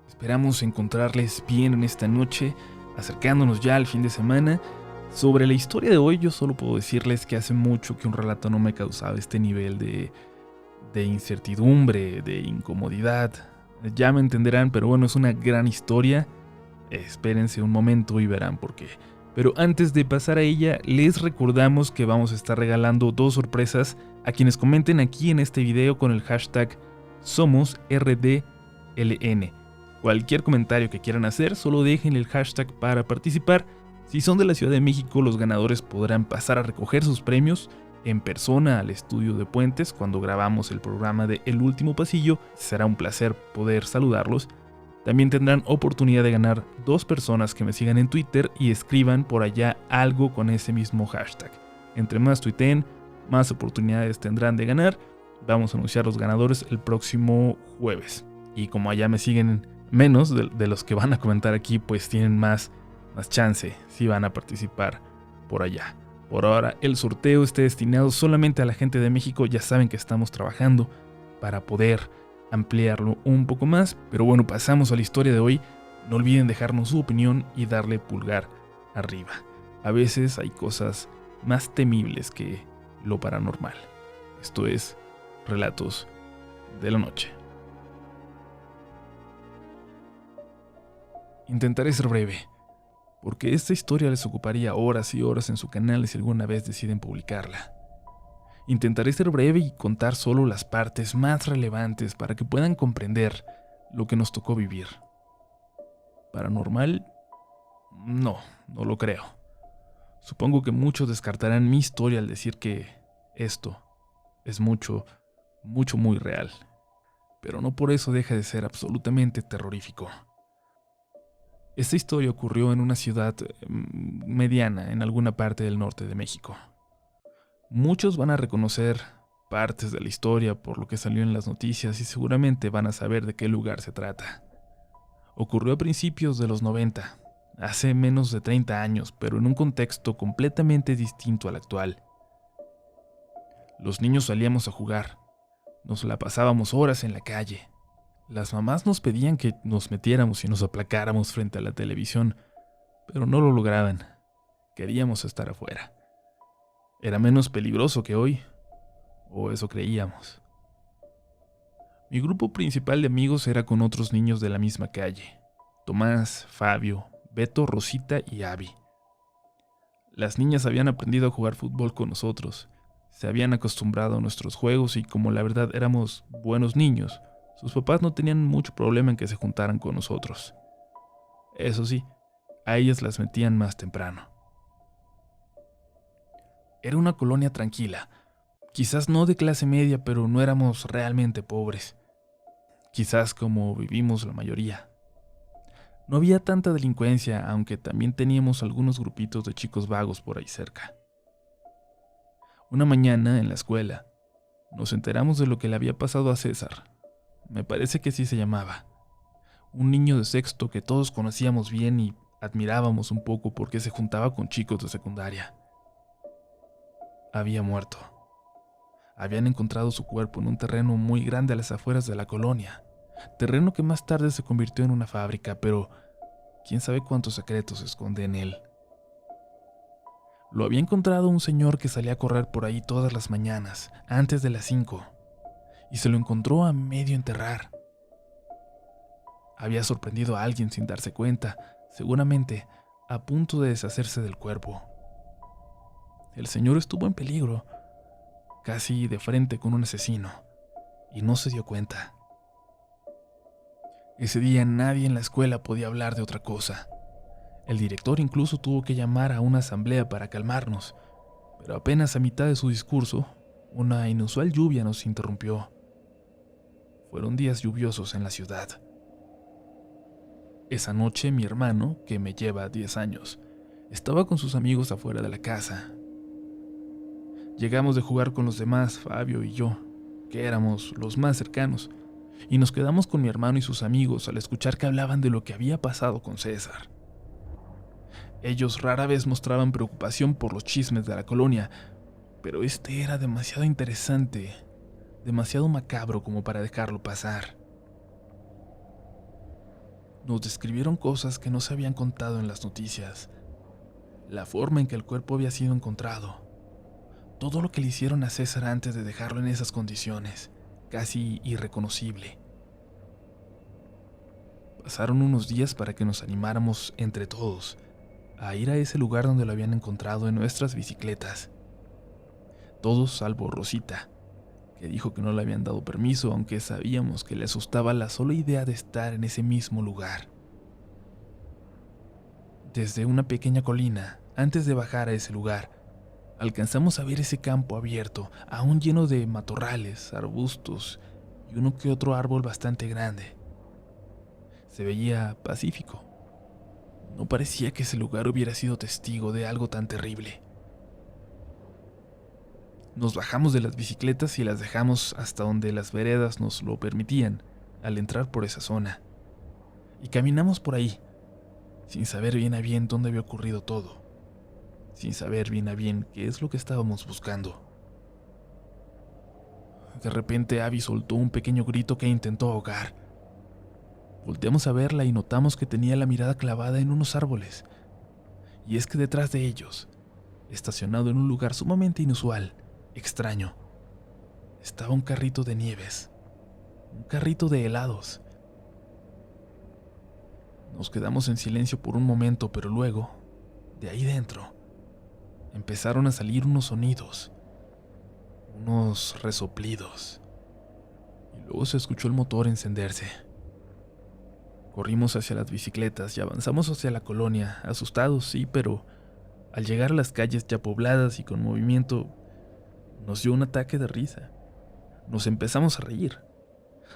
Esperamos encontrarles bien en esta noche, acercándonos ya al fin de semana. Sobre la historia de hoy, yo solo puedo decirles que hace mucho que un relato no me causaba este nivel de incertidumbre, de incomodidad. Ya me entenderán, pero bueno, es una gran historia. Espérense un momento y verán por qué. Pero antes de pasar a ella, les recordamos que vamos a estar regalando 2 sorpresas a quienes comenten aquí en este video con el hashtag SomosRDLN. Cualquier comentario que quieran hacer, solo dejen el hashtag para participar. Si son de la Ciudad de México, los ganadores podrán pasar a recoger sus premios en persona al estudio de Puentes cuando grabamos el programa de El Último Pasillo. Será un placer poder saludarlos. También tendrán oportunidad de ganar 2 personas que me sigan en Twitter y escriban por allá algo con ese mismo hashtag. Entre más tuiteen, más oportunidades tendrán de ganar. Vamos a anunciar los ganadores el próximo jueves. Y como allá me siguen menos de los que van a comentar aquí, pues tienen más chance si van a participar por allá. Por ahora el sorteo está destinado solamente a la gente de México. Ya saben que estamos trabajando para poder ampliarlo un poco más, pero bueno, pasamos a la historia de hoy. No olviden dejarnos su opinión y darle pulgar arriba. A veces hay cosas más temibles que lo paranormal. Esto es Relatos de la Noche. Intentaré ser breve, porque esta historia les ocuparía horas y horas en su canal si alguna vez deciden publicarla. Intentaré ser breve y contar solo las partes más relevantes para que puedan comprender lo que nos tocó vivir. ¿Paranormal? No lo creo. Supongo que muchos descartarán mi historia al decir que esto es mucho muy real. Pero no por eso deja de ser absolutamente terrorífico. Esta historia ocurrió en una ciudad mediana en alguna parte del norte de México. Muchos van a reconocer partes de la historia por lo que salió en las noticias y seguramente van a saber de qué lugar se trata. Ocurrió a principios de los 90, hace menos de 30 años, pero en un contexto completamente distinto al actual. Los niños salíamos a jugar, nos la pasábamos horas en la calle. Las mamás nos pedían que nos metiéramos y nos aplacáramos frente a la televisión, pero no lo lograban. Queríamos estar afuera. Era menos peligroso que hoy, o eso creíamos. Mi grupo principal de amigos era con otros niños de la misma calle: Tomás, Fabio, Beto, Rosita y Abby. Las niñas habían aprendido a jugar fútbol con nosotros, se habían acostumbrado a nuestros juegos y como la verdad éramos buenos niños, sus papás no tenían mucho problema en que se juntaran con nosotros. Eso sí, a ellas las metían más temprano. Era una colonia tranquila, quizás no de clase media, pero no éramos realmente pobres. Quizás como vivimos la mayoría. No había tanta delincuencia, aunque también teníamos algunos grupitos de chicos vagos por ahí cerca. Una mañana en la escuela, nos enteramos de lo que le había pasado a César. Me parece que sí se llamaba. Un niño de sexto que todos conocíamos bien y admirábamos un poco porque se juntaba con chicos de secundaria. Había muerto. Habían encontrado su cuerpo en un terreno muy grande a las afueras de la colonia. Terreno que más tarde se convirtió en una fábrica, pero quién sabe cuántos secretos se esconde en él. Lo había encontrado un señor que salía a correr por ahí todas las mañanas, antes de las 5. Y se lo encontró a medio enterrar. Había sorprendido a alguien sin darse cuenta, seguramente a punto de deshacerse del cuerpo. El señor estuvo en peligro, casi de frente con un asesino, y no se dio cuenta. Ese día nadie en la escuela podía hablar de otra cosa. El director incluso tuvo que llamar a una asamblea para calmarnos, pero apenas a mitad de su discurso, una inusual lluvia nos interrumpió. Fueron días lluviosos en la ciudad. Esa noche mi hermano, que me lleva 10 años, estaba con sus amigos afuera de la casa. Llegamos de jugar con los demás, Fabio y yo, que éramos los más cercanos, y nos quedamos con mi hermano y sus amigos al escuchar que hablaban de lo que había pasado con César. Ellos rara vez mostraban preocupación por los chismes de la colonia, pero este era demasiado interesante, demasiado macabro como para dejarlo pasar. Nos describieron cosas que no se habían contado en las noticias. La forma en que el cuerpo había sido encontrado. Todo lo que le hicieron a César antes de dejarlo en esas condiciones, casi irreconocible. Pasaron unos días para que nos animáramos entre todos a ir a ese lugar donde lo habían encontrado en nuestras bicicletas. Todos salvo Rosita, que dijo que no le habían dado permiso, aunque sabíamos que le asustaba la sola idea de estar en ese mismo lugar. Desde una pequeña colina, antes de bajar a ese lugar, alcanzamos a ver ese campo abierto, aún lleno de matorrales, arbustos y uno que otro árbol bastante grande. Se veía pacífico. No parecía que ese lugar hubiera sido testigo de algo tan terrible. Nos bajamos de las bicicletas y las dejamos hasta donde las veredas nos lo permitían, al entrar por esa zona. Y caminamos por ahí, sin saber bien a bien dónde había ocurrido todo, sin saber bien a bien qué es lo que estábamos buscando. De repente Abby soltó un pequeño grito que intentó ahogar. Volteamos a verla y notamos que tenía la mirada clavada en unos árboles. Y es que detrás de ellos, estacionado en un lugar sumamente inusual, extraño, estaba un carrito de nieves, un carrito de helados. Nos quedamos en silencio por un momento, pero luego, de ahí dentro, empezaron a salir unos sonidos, unos resoplidos, y luego se escuchó el motor encenderse. Corrimos hacia las bicicletas y avanzamos hacia la colonia, asustados, sí, pero al llegar a las calles ya pobladas y con movimiento, nos dio un ataque de risa. Nos empezamos a reír.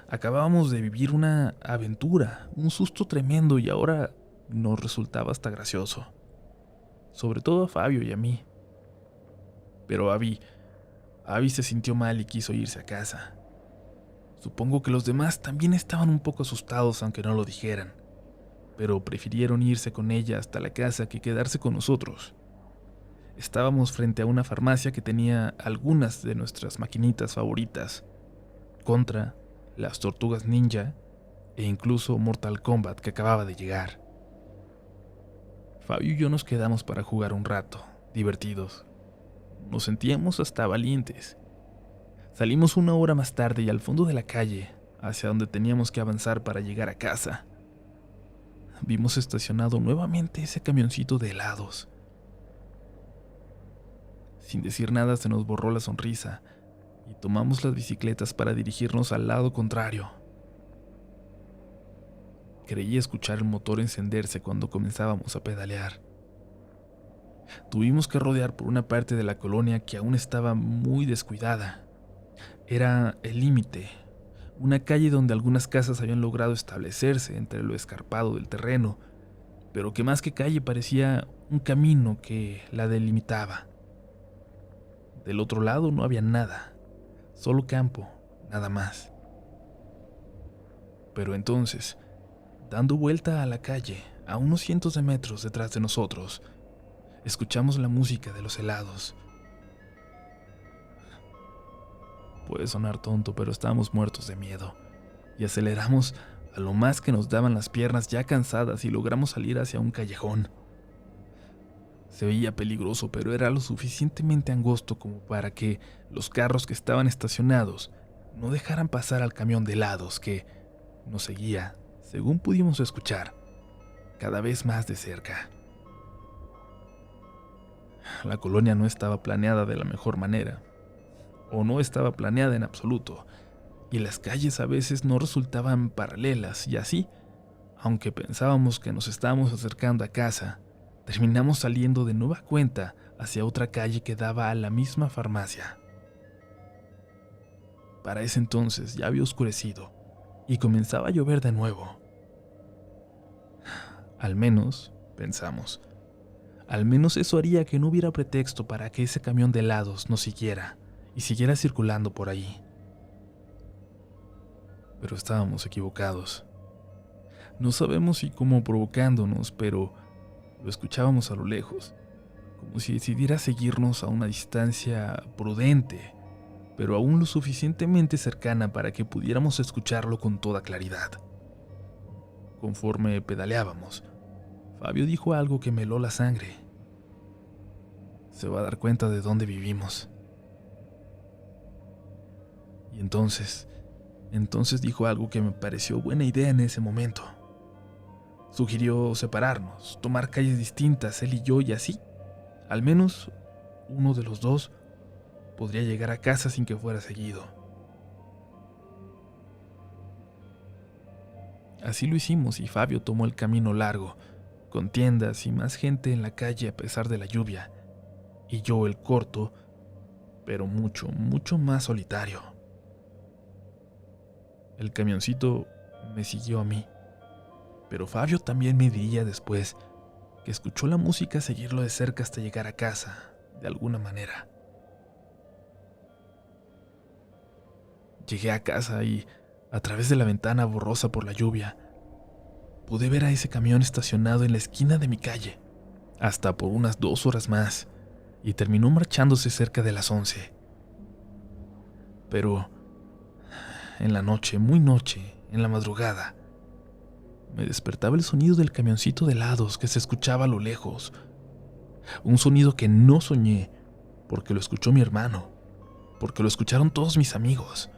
Acabábamos de vivir una aventura, un susto tremendo, y ahora nos resultaba hasta gracioso. Sobre todo a Fabio y a mí. Pero Abby se sintió mal y quiso irse a casa. Supongo que los demás también estaban un poco asustados aunque no lo dijeran, pero prefirieron irse con ella hasta la casa que quedarse con nosotros. Estábamos frente a una farmacia que tenía algunas de nuestras maquinitas favoritas, Contra, las Tortugas Ninja e incluso Mortal Kombat, que acababa de llegar. Fabio y yo nos quedamos para jugar un rato, divertidos. Nos sentíamos hasta valientes. Salimos una hora más tarde y al fondo de la calle, hacia donde teníamos que avanzar para llegar a casa, vimos estacionado nuevamente ese camioncito de helados. Sin decir nada se nos borró la sonrisa y tomamos las bicicletas para dirigirnos al lado contrario. Creí escuchar el motor encenderse cuando comenzábamos a pedalear. Tuvimos que rodear por una parte de la colonia que aún estaba muy descuidada. Era el límite, una calle donde algunas casas habían logrado establecerse entre lo escarpado del terreno, pero que más que calle parecía un camino que la delimitaba. Del otro lado no había nada, solo campo, nada más. Pero entonces, dando vuelta a la calle, a unos cientos de metros detrás de nosotros, escuchamos la música de los helados. Puede sonar tonto, pero estábamos muertos de miedo, y aceleramos a lo más que nos daban las piernas ya cansadas y logramos salir hacia un callejón. Se veía peligroso, pero era lo suficientemente angosto como para que los carros que estaban estacionados no dejaran pasar al camión de helados que nos seguía, según pudimos escuchar, cada vez más de cerca. La colonia no estaba planeada de la mejor manera, o no estaba planeada en absoluto, y las calles a veces no resultaban paralelas, y así, aunque pensábamos que nos estábamos acercando a casa, terminamos saliendo de nueva cuenta hacia otra calle que daba a la misma farmacia. Para ese entonces ya había oscurecido y comenzaba a llover de nuevo. Al menos, pensamos, al menos eso haría que no hubiera pretexto para que ese camión de helados nos siguiera y siguiera circulando por ahí. Pero estábamos equivocados. No sabemos si cómo provocándonos, pero lo escuchábamos a lo lejos, como si decidiera seguirnos a una distancia prudente, pero aún lo suficientemente cercana para que pudiéramos escucharlo con toda claridad. Conforme pedaleábamos, Fabio dijo algo que me heló la sangre. Se va a dar cuenta de dónde vivimos. Y entonces dijo algo que me pareció buena idea en ese momento. Sugirió separarnos, tomar calles distintas, él y yo, y así, al menos uno de los dos podría llegar a casa sin que fuera seguido. Así lo hicimos y Fabio tomó el camino largo, con tiendas y más gente en la calle a pesar de la lluvia, y yo el corto, pero mucho, mucho más solitario. El camioncito me siguió a mí, pero Fabio también me diría después que escuchó la música seguirlo de cerca hasta llegar a casa, de alguna manera. Llegué a casa y, a través de la ventana borrosa por la lluvia, pude ver a ese camión estacionado en la esquina de mi calle, hasta por unas 2 horas más, y terminó marchándose cerca de las 11. Pero, en la noche, muy noche, en la madrugada, me despertaba el sonido del camioncito de helados que se escuchaba a lo lejos. Un sonido que no soñé, porque lo escuchó mi hermano, porque lo escucharon todos mis amigos,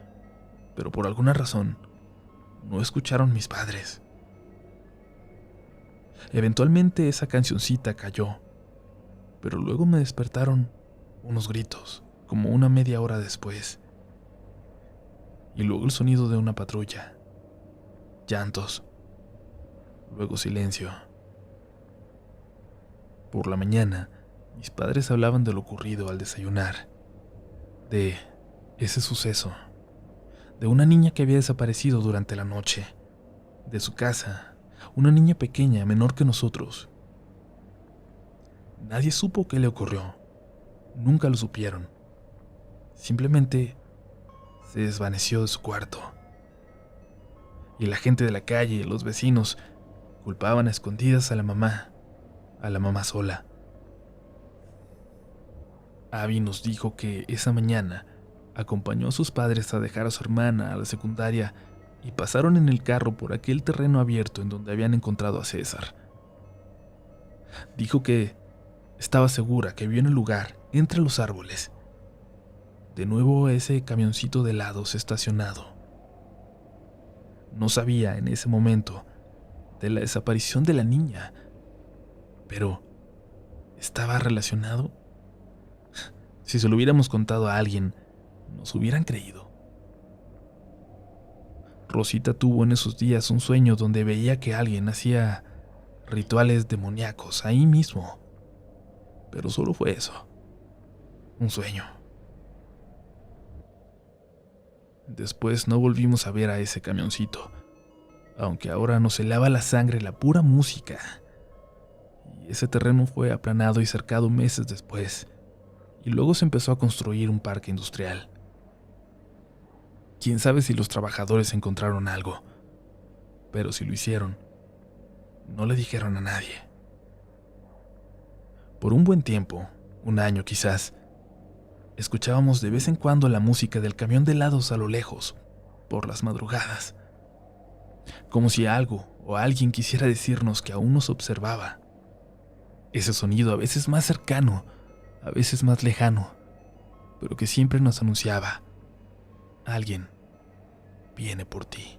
pero por alguna razón no escucharon mis padres. Eventualmente esa cancioncita cayó, pero luego me despertaron unos gritos, como una media hora después, y luego el sonido de una patrulla, llantos, luego silencio. Por la mañana, mis padres hablaban de lo ocurrido al desayunar, de ese suceso, de una niña que había desaparecido durante la noche, de su casa, una niña pequeña, menor que nosotros. Nadie supo qué le ocurrió, nunca lo supieron. Simplemente se desvaneció de su cuarto. Y la gente de la calle y los vecinos culpaban a escondidas a la mamá sola. Abby nos dijo que esa mañana acompañó a sus padres a dejar a su hermana a la secundaria y pasaron en el carro por aquel terreno abierto en donde habían encontrado a César. Dijo que estaba segura que vio en el lugar, entre los árboles, de nuevo ese camioncito de helados estacionado. No sabía en ese momento de la desaparición de la niña, pero ¿estaba relacionado? Si se lo hubiéramos contado a alguien, nos hubieran creído. Rosita tuvo en esos días un sueño donde veía que alguien hacía rituales demoníacos ahí mismo, pero solo fue eso, un sueño. Después no volvimos a ver a ese camioncito, aunque ahora nos helaba la sangre la pura música. Y ese terreno fue aplanado y cercado meses después, y luego se empezó a construir un parque industrial. Quién sabe si los trabajadores encontraron algo, pero si lo hicieron, no le dijeron a nadie. Por un buen tiempo, un año quizás, escuchábamos de vez en cuando la música del camión de helados a lo lejos, por las madrugadas, como si algo o alguien quisiera decirnos que aún nos observaba. Ese sonido a veces más cercano, a veces más lejano, pero que siempre nos anunciaba: alguien viene por ti.